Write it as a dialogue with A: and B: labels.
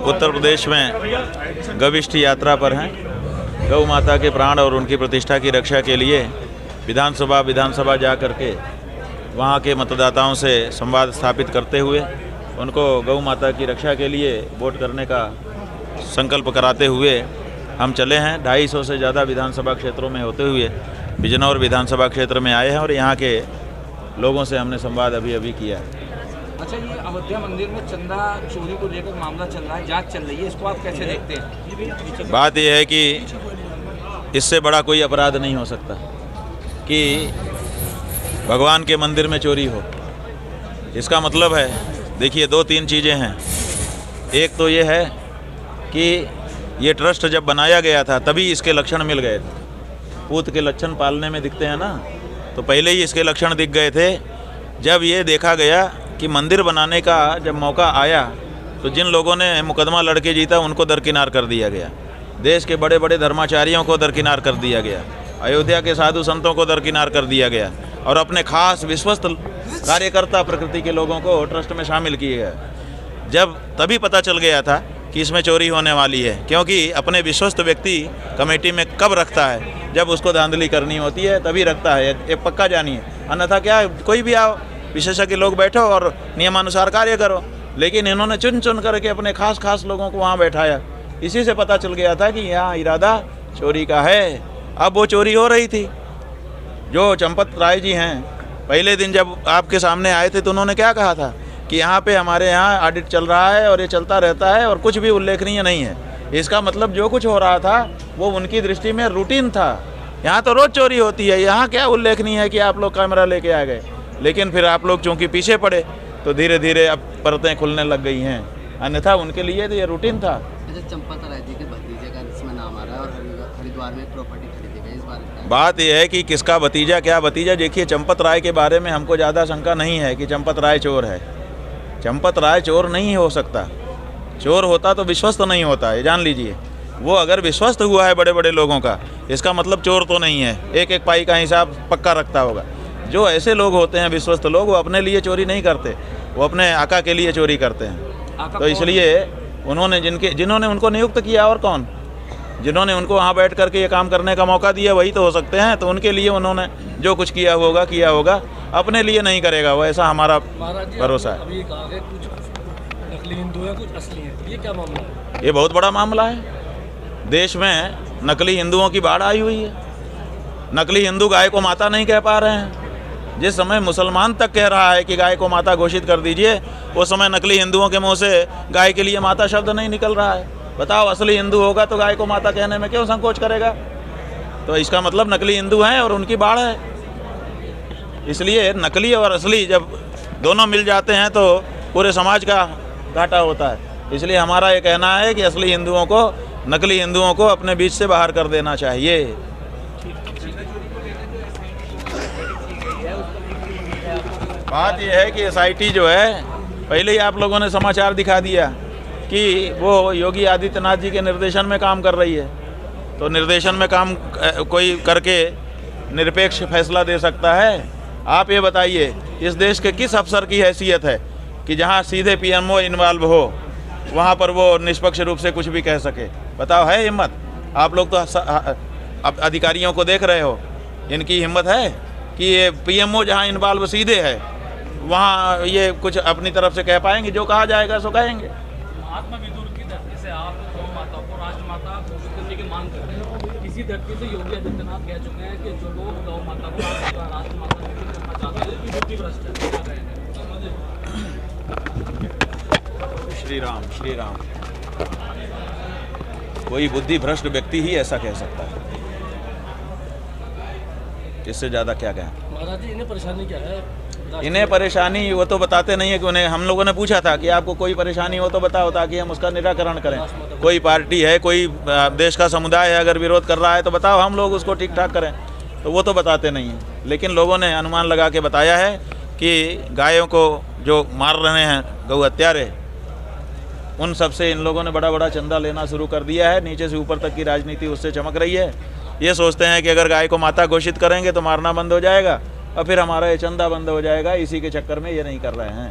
A: उत्तर प्रदेश में गविष्ठ यात्रा पर हैं। गौ माता के प्राण और उनकी प्रतिष्ठा की रक्षा के लिए विधानसभा जा करके वहाँ के मतदाताओं से संवाद स्थापित करते हुए उनको गौ माता की रक्षा के लिए वोट करने का संकल्प कराते हुए हम चले हैं। 250 से ज़्यादा विधानसभा क्षेत्रों में होते हुए बिजनौर विधानसभा क्षेत्र में आए हैं और यहाँ के लोगों से हमने संवाद अभी किया है।
B: अच्छा, ये अयोध्या मंदिर में चंदा चोरी को लेकर मामला चल रहा है, जांच चल रही है, इसको आप कैसे देखते हैं?
A: बात यह है कि इससे बड़ा कोई अपराध नहीं हो सकता कि भगवान के मंदिर में चोरी हो। इसका मतलब है, देखिए 2-3 चीज़ें हैं। एक तो ये है कि ये ट्रस्ट जब बनाया गया था तभी इसके लक्षण मिल गए थे। पूत के लक्षण पालने में दिखते हैं ना, तो पहले ही इसके लक्षण दिख गए थे। जब ये देखा गया कि मंदिर बनाने का जब मौका आया तो जिन लोगों ने मुकदमा लड़के जीता उनको दरकिनार कर दिया गया। देश के बड़े बड़े धर्माचार्यों को दरकिनार कर दिया गया, अयोध्या के साधु संतों को दरकिनार कर दिया गया और अपने खास विश्वस्त कार्यकर्ता प्रकृति के लोगों को ट्रस्ट में शामिल किए गए। जब तभी पता चल गया था कि इसमें चोरी होने वाली है, क्योंकि अपने विश्वस्त व्यक्ति कमेटी में कब रखता है? जब उसको धांधली करनी होती है तभी रखता है, ये पक्का जानिए। अन्यथा क्या, कोई भी आओ, विशेषज्ञ लोग बैठो और नियमानुसार कार्य करो। लेकिन इन्होंने चुन करके अपने खास लोगों को वहाँ बैठाया। इसी से पता चल गया था कि यहाँ इरादा चोरी का है। अब वो चोरी हो रही थी। जो चंपत राय जी हैं, पहले दिन जब आपके सामने आए थे तो उन्होंने क्या कहा था कि यहाँ पे हमारे यहाँ ऑडिट चल रहा है और ये चलता रहता है और कुछ भी उल्लेखनीय नहीं है। इसका मतलब जो कुछ हो रहा था वो उनकी दृष्टि में रूटीन था। यहाँ तो रोज़ चोरी होती है, यहाँ क्या उल्लेखनीय है कि आप लोग कैमरा लेके आ गए। लेकिन फिर आप लोग चूँकि पीछे पड़े तो धीरे धीरे अब परतें खुलने लग गई हैं, अन्यथा उनके लिए तो ये रूटीन था।
C: चंपत राय जी के भतीजे का इसमें नाम आ रहा है और हरिद्वार में प्रॉपर्टी खरीदी गई, इस बार
A: बात यह है कि किसका भतीजा क्या भतीजा। देखिए, चंपत राय के बारे में हमको ज़्यादा शंका नहीं है कि चंपत राय चोर है। चंपत राय चोर नहीं हो सकता। चोर होता तो विश्वस्त नहीं होता, ये जान लीजिए। वो अगर विश्वस्त हुआ है बड़े बड़े लोगों का, इसका मतलब चोर तो नहीं है। एक एक पाई का हिसाब पक्का रखता होगा। जो ऐसे लोग होते हैं विश्वस्त लोग, वो अपने लिए चोरी नहीं करते, वो अपने आका के लिए चोरी करते हैं। तो इसलिए उन्होंने जिन्होंने उनको नियुक्त किया, और कौन, जिन्होंने उनको वहाँ बैठ करके ये काम करने का मौका दिया, वही तो हो सकते हैं। तो उनके लिए उन्होंने जो कुछ किया होगा, अपने लिए नहीं करेगा वो, ऐसा हमारा भरोसा है।
D: अभी कहा गया कुछ नकली हिंदू हैं, कुछ असली हैं, ये क्या मामला है?
A: ये बहुत बड़ा मामला है। देश में नकली हिंदुओं की बाढ़ आई हुई है। नकली हिंदू गाय को माता नहीं कह पा रहे हैं। जिस समय मुसलमान तक कह रहा है कि गाय को माता घोषित कर दीजिए, उस समय नकली हिंदुओं के मुंह से गाय के लिए माता शब्द नहीं निकल रहा है। बताओ, असली हिंदू होगा तो गाय को माता कहने में क्यों संकोच करेगा? तो इसका मतलब नकली हिंदू हैं और उनकी बाढ़ है। इसलिए नकली और असली जब दोनों मिल जाते हैं तो पूरे समाज का घाटा होता है। इसलिए हमारा ये कहना है कि असली हिंदुओं को, नकली हिंदुओं को अपने बीच से बाहर कर देना चाहिए। बात यह है कि एसआईटी जो है, पहले ही आप लोगों ने समाचार दिखा दिया कि वो योगी आदित्यनाथ जी के निर्देशन में काम कर रही है। तो निर्देशन में काम कोई करके निरपेक्ष फैसला दे सकता है? आप ये बताइए, इस देश के किस अफसर की हैसियत है कि जहाँ सीधे पीएमओ इन्वॉल्व हो वहाँ पर वो निष्पक्ष रूप से कुछ भी कह सके? बताओ, है हिम्मत? आप लोग तो अधिकारियों को देख रहे हो, इनकी हिम्मत है कि ये पीएमओ जहाँ इन्वॉल्व सीधे है वहाँ ये कुछ अपनी तरफ से कह पाएंगे? जो कहा जाएगा सो कहेंगे।
D: महात्मा विदुर की धरती से आप गौ माता को राष्ट्रमाता घोषित करने की मांग कर रहे हैं। इसी धरती से योगी आदित्यनाथ कह चुके हैं कि जो लोग गौ माता को राष्ट्रमाता घोषित करना चाहते हैं कि बुद्धि भ्रष्ट है।
A: श्री राम, श्री राम। कोई बुद्धि भ्रष्ट व्यक्ति ही ऐसा कह सकता है। इससे ज़्यादा क्या कहें?
D: महाराज जी, इन्हें परेशानी क्या है?
A: इन्हें परेशानी वो तो बताते नहीं है कि उन्हें, हम लोगों ने पूछा था कि आपको कोई परेशानी हो तो बताओ ताकि हम उसका निराकरण करें। कोई पार्टी है, कोई देश का समुदाय है, अगर विरोध कर रहा है तो बताओ, हम लोग उसको ठीक ठाक करें। तो वो तो बताते नहीं हैं। लेकिन लोगों ने अनुमान लगा के बताया है कि गायों को जो मार रहे हैं गौ हत्यारे, उन सब से इन लोगों ने बड़ा चंदा लेना शुरू कर दिया है। नीचे से ऊपर तक की राजनीति उससे चमक रही है। ये सोचते हैं कि अगर गाय को माता घोषित करेंगे तो मारना बंद हो जाएगा और फिर हमारा ये चंदा बंद हो जाएगा। इसी के चक्कर में ये नहीं कर रहे हैं।